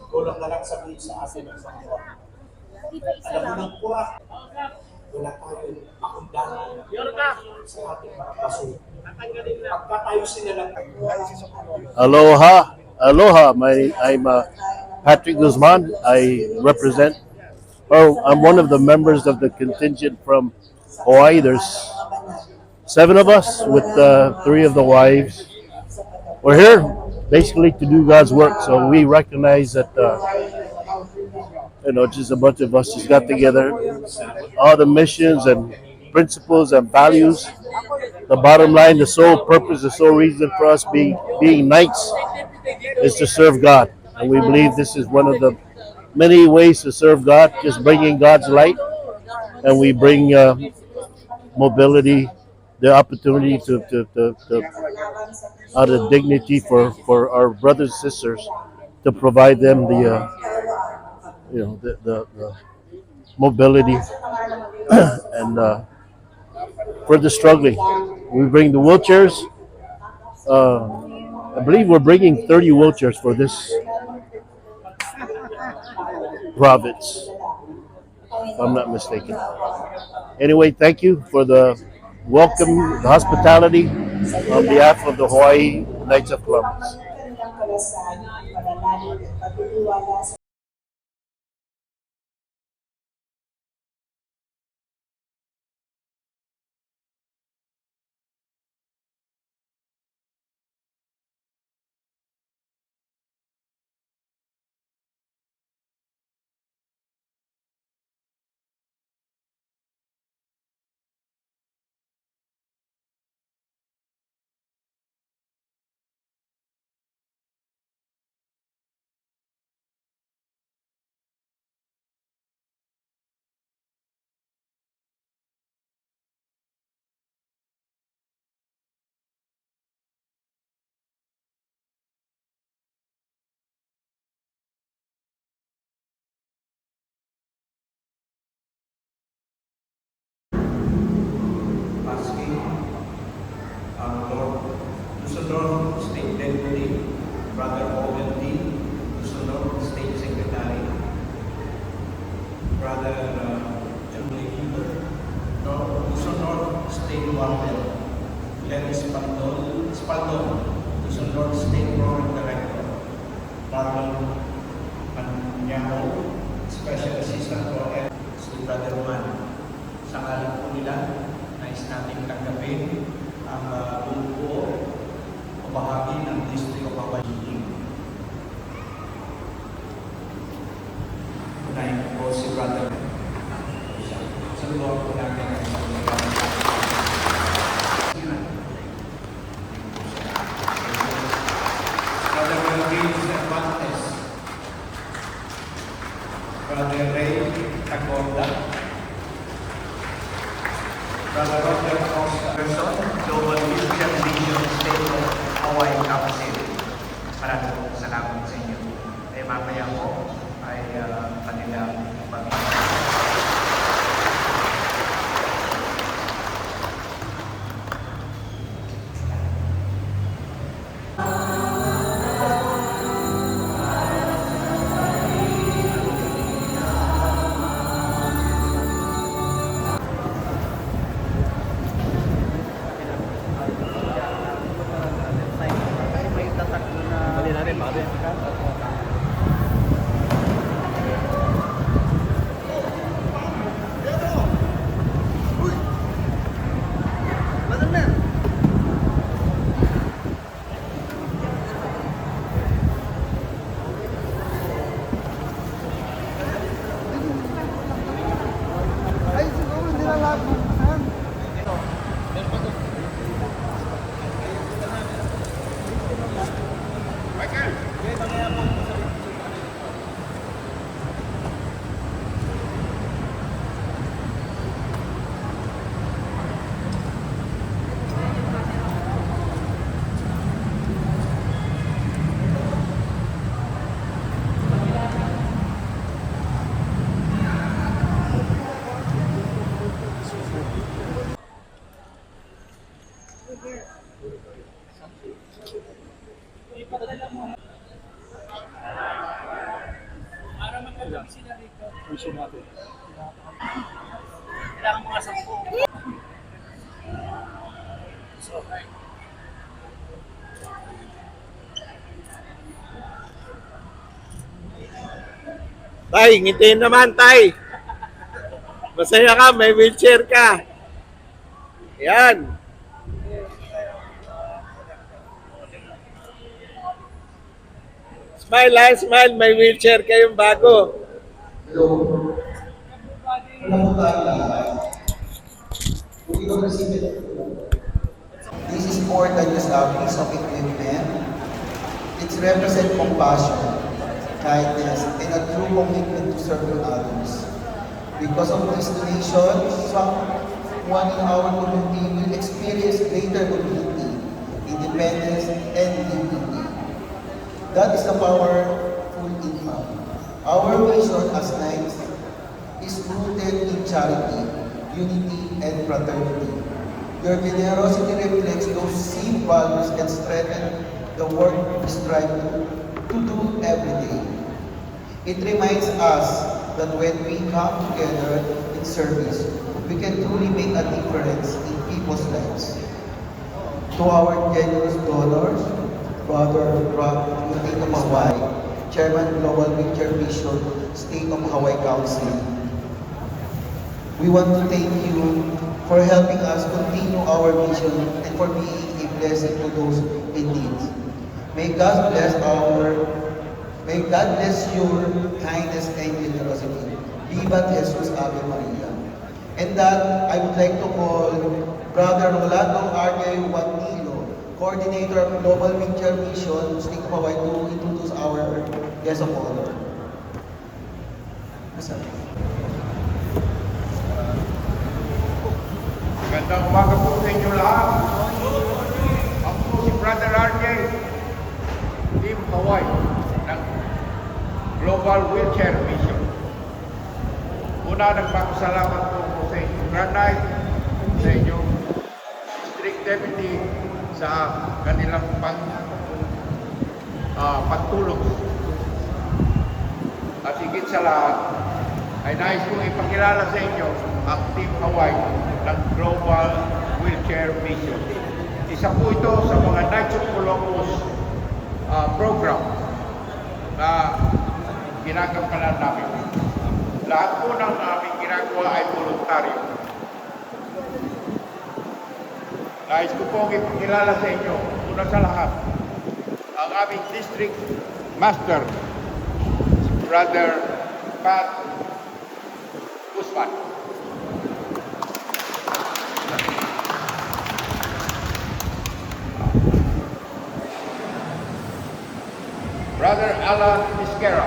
Kulang na lang sabihin sa atin ng Panginoon. Alam mo ng kuha, wala tayong pakundangan sa ating mga paso. Pagka tayo sinalang Aloha, aloha. I'm Patrick Guzman. I represent. Oh, I'm one of the members of the contingent from Hawaii. There's 7 of us with 3 of the wives. We're here basically to do God's work. So we recognize that just a bunch of us just got together, all the missions and principles and values. The bottom line, the sole purpose, the sole reason for us being knights is to serve God. And we believe this is one of the many ways to serve God, just bringing God's light. And we bring mobility, the opportunity to out of dignity for our brothers and sisters to provide them the mobility and for the struggling. We bring the wheelchairs. I believe we're bringing 30 wheelchairs for this province, if I'm not mistaken. Anyway, thank you for the welcome, the hospitality on behalf of the Hawaii Knights of Columbus. asking Lord Dusodor State Deputy, Brother Owen D. Dusodor State Secretary, Brother Julie Huber, Dusodor State Warden, Glenn Spaldon, Dusodor State Program Director, Marlon Anyango, Special Assistant for F. Si Brother Man. Sa ngalan po nila, nais natin tanggapin ang buo o bahagi ng District of Hawaii. Unahin po si Brother. Saluhan po natin ang Brother Melvin Cervantes, Brother Ray Tagonda, Brother Roger Costa, Person, Global Christian Mission State of Hawaii Council. Maraming po salamat sa inyo. Eh mamaya po ay kanilang puso natin. Kailangan mga 10. Tay, ngitiin naman, Tay. Masaya ka, may wheelchair ka. Yan. Smile lang, smile. May wheelchair kayong bago. This is more than just a piece of equipment. It represents compassion, kindness, and a true commitment to serve others. Because of this donation, someone in our community will experience greater mobility, independence, and dignity. That is the powerful impact. Our mission as Knights is rooted in charity, unity, and fraternity. Your generosity reflects those same values and strengthens the work we strive to do every day. It reminds us that when we come together in service, we can truly make a difference in people's lives. To our generous donors, Brother Rob State of Hawaii, Chairman Global Wheelchair Mission, State of Hawaii Council, we want to thank you for helping us continue our mission and for being a blessing to those in need. May God bless your kindness and generosity. Viva Jesus Ave Maria. And that I would like to call Brother Rolando R.J. Watilo, Coordinator of Global Wheelchair Mission, State of Hawaii, to introduce our guest of honor. Magandang umaga po sa inyo lahat. Ako po si Brother RJ, Team Hawaii ng Global Wheelchair Mission. Una, nagpapasalamat po sa inyong Grand Knight, sa inyong District Deputy sa kanilang pagtulong. At higit sa lahat, ay nais kong ipakilala sa inyo ang Team Hawaii ng Global Wheelchair Mission. Isa po ito sa mga Knights of Columbus program na ginagampanan namin. Lahat po ng aming ginagawa ay voluntaryo. Nais ko pong ipakilala sa inyo, una sa lahat, ang aming District Master, Brother Pat Guzman. Brother Alan Isquera.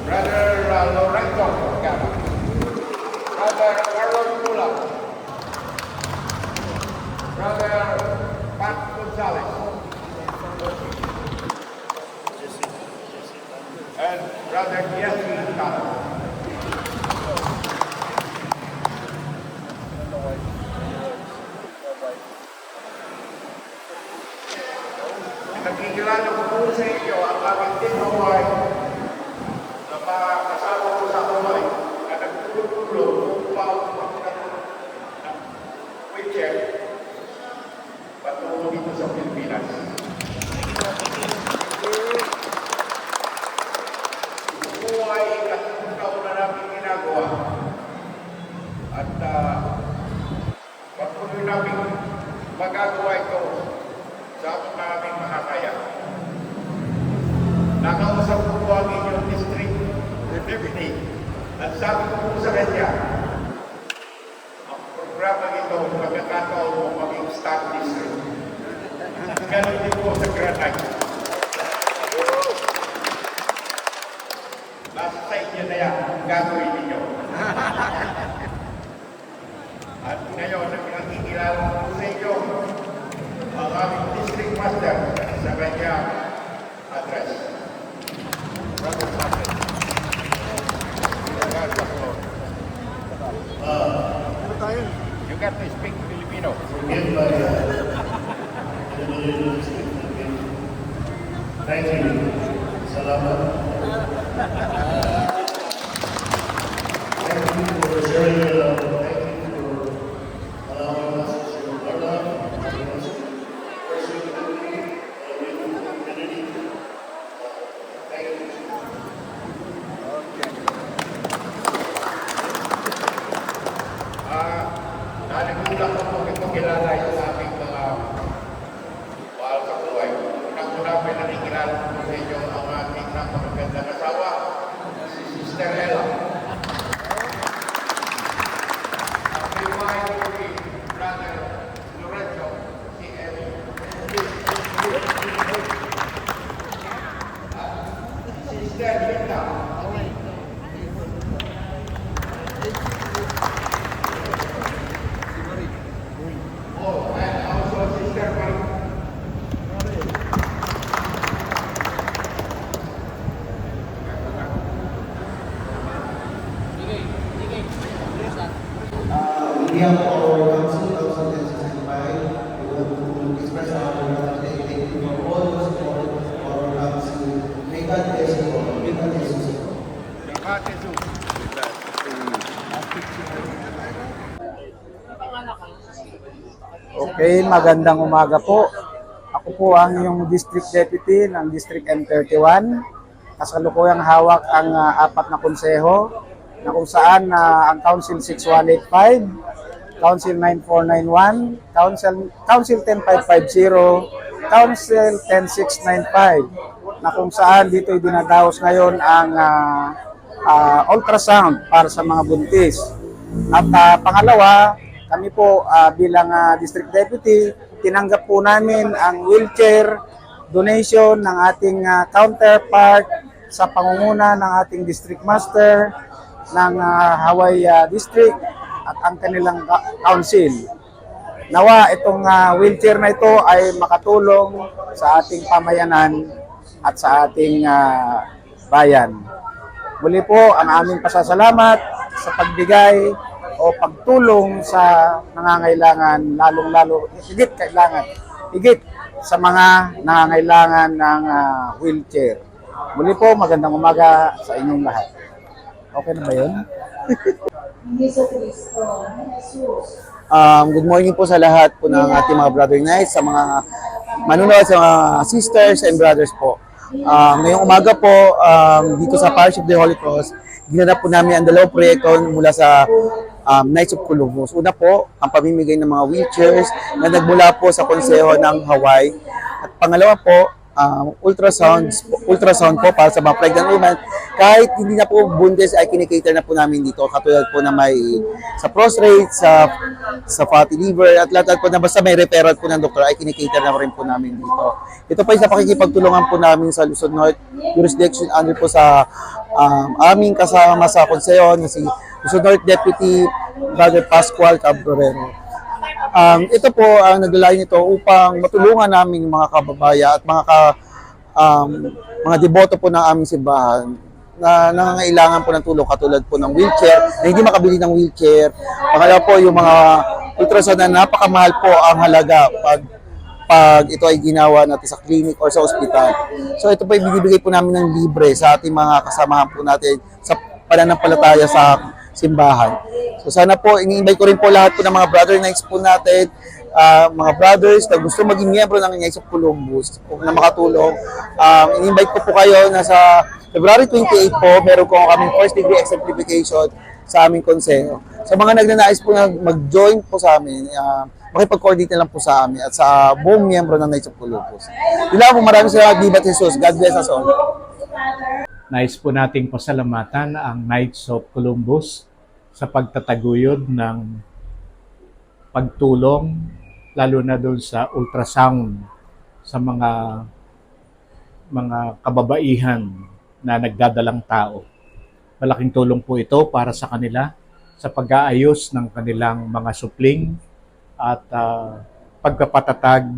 Brother Lorenzo Gama. Brother Carlos Pula. Brother Pat Gonzalez. And Brother Jesse Tala. Nagkikilala ko po sa inyo ang aming Team Hawaii na kasama ko sa Hawaii na nagtulong upang magkaroon ng wheelchair patungo dito sa Pilipinas. Ito po ay ikatlong taon na namin ginagawa at patuloy namin magagawa ito sa aming makakaya. Nakausap ko po ang inyong district deputy at sabi ko po sa kanya, ang programa ito magkakataon mo maging staff district. Ganon din po sa Grand Knight. Nasa sa inyo na yan, gagawin ninyo. At ngayon, nakikilala ko sa inyo ang aming district master sa kanyang address. You got to speak Filipino. Forgive my Thank you. Salamat. Thank you for sharing your love. Thank you for allowing us to share our love. Allowing us to pursue the community. Thank you. Naligulang ko po ipakilala yung aming mga mahal sa buhay. Unang-una po nakikilala ko sa inyo ang ating napakagandang asawa, si Sister Ella. Ang may wife ko si Brother Lorenzo, si Emmy. Si Sister Linda. Oh, and also Sister Marie. We have our council 2065. We want to express our gratitude. Thank you for all the support for our council. May God bless you all. May God bless you all. Makati Zoo. Okay, magandang umaga po. Ako po ang iyong District Deputy ng District M31. Kasalukuyang hawak ang apat na konseho na kung saan ang Council 6185, Council 9491, Council 10550, Council 10695 na kung saan dito dinadaos ngayon ang ultrasound para sa mga buntis. At pangalawa, kami po bilang District Deputy, tinanggap po namin ang wheelchair donation ng ating counterpart sa pangunguna ng ating District Master ng Hawaii District at ang kanilang council. Nawa itong wheelchair na ito ay makatulong sa ating pamayanan at sa ating bayan. Muli po ang aming pasasalamat sa pagbigay o pagtulong sa nangangailangan, lalong-lalo, higit sa mga nangangailangan ng wheelchair. Muli po, magandang umaga sa inyong lahat. Okay na ba yun? Good morning po sa lahat po ng ating mga brother knights, sa mga manunood, sa mga sisters and brothers po. Ngayong umaga po, dito sa Parish of the Holy Cross, ginanap po namin ang dalawang proyekto mula sa Knights of Columbus. Una po, ang pamimigay ng mga wheelchairs na nagmula po sa Konseho ng Hawaii. At pangalawa po, ultrasound po para sa mga pregnant women. Kahit hindi na po buntis ay kinikater na po namin dito. Katulad po na may sa prostate, sa fatty liver, at lahat po na basta may referral po ng doktor ay kinikater na rin po namin dito. Ito pa isa pakikipagtulungan po namin sa Luzon North Jurisdiction under po sa aming kasama sa konseho na si Luzon North Deputy Brother Pascual Cabrero. Ito po ang nagdalain nito upang matulungan namin yung mga kababaya at mga deboto po ng aming simbahan na nangangailangan po ng tulong katulad po ng wheelchair, na hindi makabili ng wheelchair. Pangalawa po yung mga ultrasound na napakamahal po ang halaga pag ito ay ginawa natin sa clinic or sa ospital. So ito po ibibigay po namin ng libre sa ating mga kasamahan po natin sa pananampalataya sa simbahan. So sana po, ini-invite ko rin po lahat po ng mga brother knights po natin, mga brothers na gusto maging miyembro ng Knights of Columbus na makatulong. I-invite ko po kayo na sa February 28 po, meron ko kaming first degree exemplification sa aming konseho. Sa mga nagnanais po na mag-join po sa amin, makipag-coordinate lang po sa amin at sa buong miyembro ng Knights of Columbus. Ila po, maraming salamat, Viva Jesus. God bless us all. Nais po nating pasalamatan ang Knights of Columbus sa pagtataguyod ng pagtulong, lalo na doon sa ultrasound sa mga kababaihan na nagdadalang tao. Malaking tulong po ito para sa kanila sa pag-aayos ng kanilang mga supling at pagpapatatag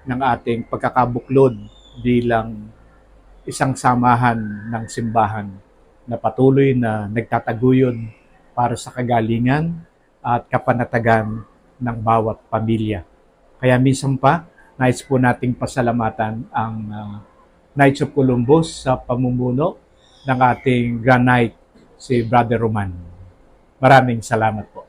ng ating pagkakabuklod bilang isang samahan ng simbahan na patuloy na nagtataguyod para sa kagalingan at kapanatagan ng bawat pamilya. Kaya minsan pa, nais po nating pasalamatan ang Knights of Columbus sa pamumuno ng ating Grand Knight, si Brother Roman. Maraming salamat po.